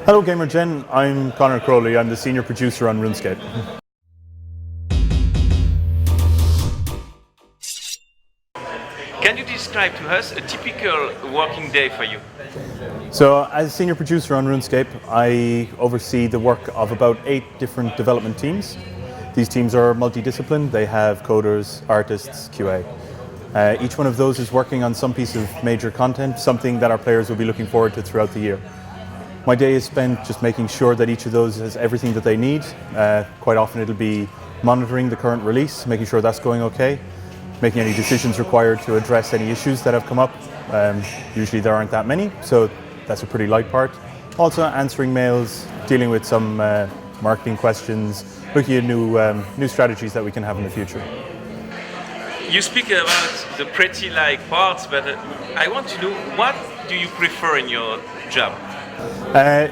Hello Gamer Gen, I'm Conor Crowley, I'm the senior producer on Runscape. Can you describe to us a typical working day for you? So as senior producer on Runscape, I oversee the work of about 8 different development teams. These teams are multidisciplined, they have coders, artists, QA. Each one of those is working on some piece of major content, something that our players will be looking forward to throughout the year. My day is spent just making sure that each of those has everything that they need. Quite often it'll be monitoring the current release, making sure that's going okay, making any decisions required to address any issues that have come up. Usually there aren't that many, so that's a pretty light part. Also answering mails, dealing with some marketing questions, looking at new strategies that we can have in the future. You speak about the pretty like parts, but I want to know, what do you prefer in your job?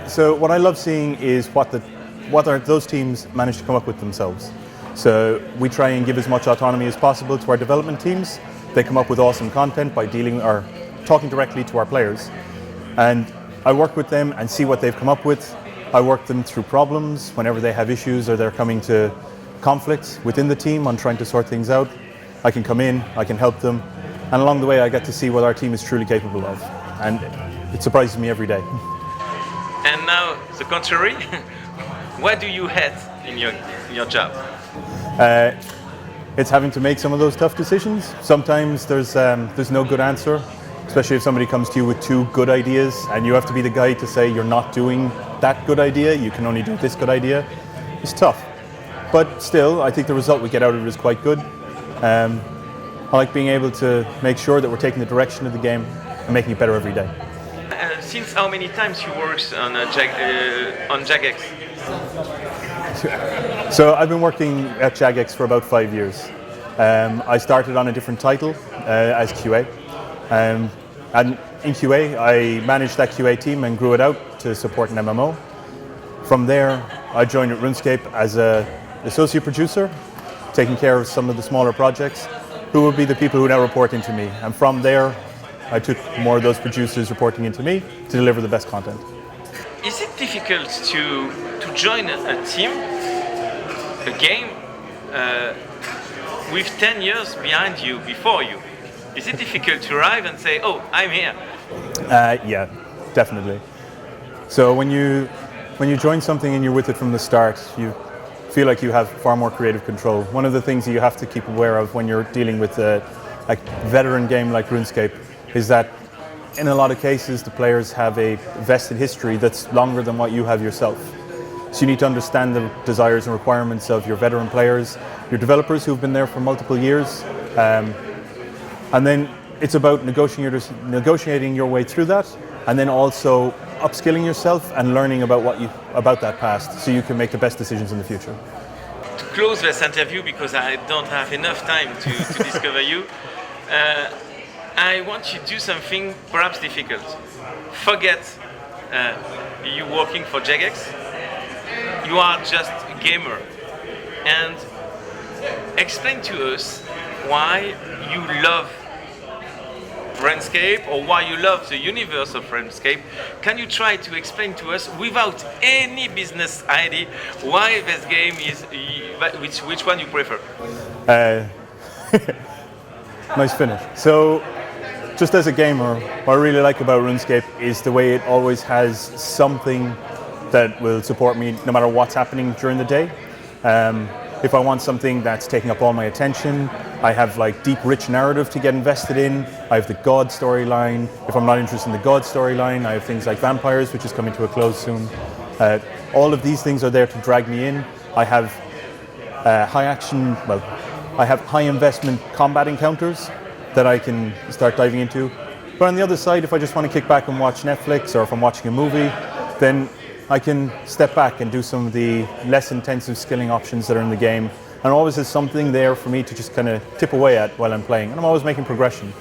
So what I love seeing is what those teams manage to come up with themselves. So we try and give as much autonomy as possible to our development teams. They come up with awesome content by dealing or talking directly to our players. And I work with them and see what they've come up with. I work them through problems whenever they have issues or they're coming to conflicts within the team on trying to sort things out. I can come in, I can help them, and along the way I get to see what our team is truly capable of. And it surprises me every day. And now the contrary, what do you hate in your job? It's having to make some of those tough decisions. Sometimes there's no good answer, especially if somebody comes to you with 2 good ideas and you have to be the guy to say you're not doing that good idea, you can only do this good idea. It's tough. But still, I think the result we get out of it is quite good. I like being able to make sure that we're taking the direction of the game and making it better every day. Since how many times you worked on Jagex? So I've been working at Jagex for about 5 years. I started on a different title as QA. And in QA, I managed that QA team and grew it out to support an MMO. From there, I joined at Runscape as an associate producer, taking care of some of the smaller projects, who would be the people who now report into me. And from there, I took more of those producers reporting into me to deliver the best content. Is it difficult to join a team, a game, with 10 years behind you, before you? Is it difficult to arrive and say, oh, I'm here? Yeah, definitely. So when you join something and you're with it from the start, you feel like you have far more creative control. One of the things that you have to keep aware of when you're dealing with a veteran game like RuneScape is that in a lot of cases the players have a vested history that's longer than what you have yourself. So you need to understand the desires and requirements of your veteran players, your developers who've been there for multiple years, and then it's about negotiating your way through that, and then also upskilling yourself and learning about that past so you can make the best decisions in the future. To close this interview, because I don't have enough time to discover you, I want you to do something perhaps difficult. Forget you working for Jagex. You are just a gamer. And explain to us why you love Runscape, or why you love the universe of Runscape. Can you try to explain to us, without any business idea, why this game is, which one you prefer? Nice finish. So, just as a gamer, what I really like about Runscape is the way it always has something that will support me no matter what's happening during the day. If I want something that's taking up all my attention, I have like deep, rich narrative to get invested in. I have the God storyline. If I'm not interested in the God storyline, I have things like Vampires, which is coming to a close soon. All of these things are there to drag me in. I have I have high investment combat encounters that I can start diving into. But on the other side, if I just want to kick back and watch Netflix, or if I'm watching a movie, then I can step back and do some of the less intensive skilling options that are in the game. And always there's something there for me to just kind of tip away at while I'm playing. And I'm always making progression.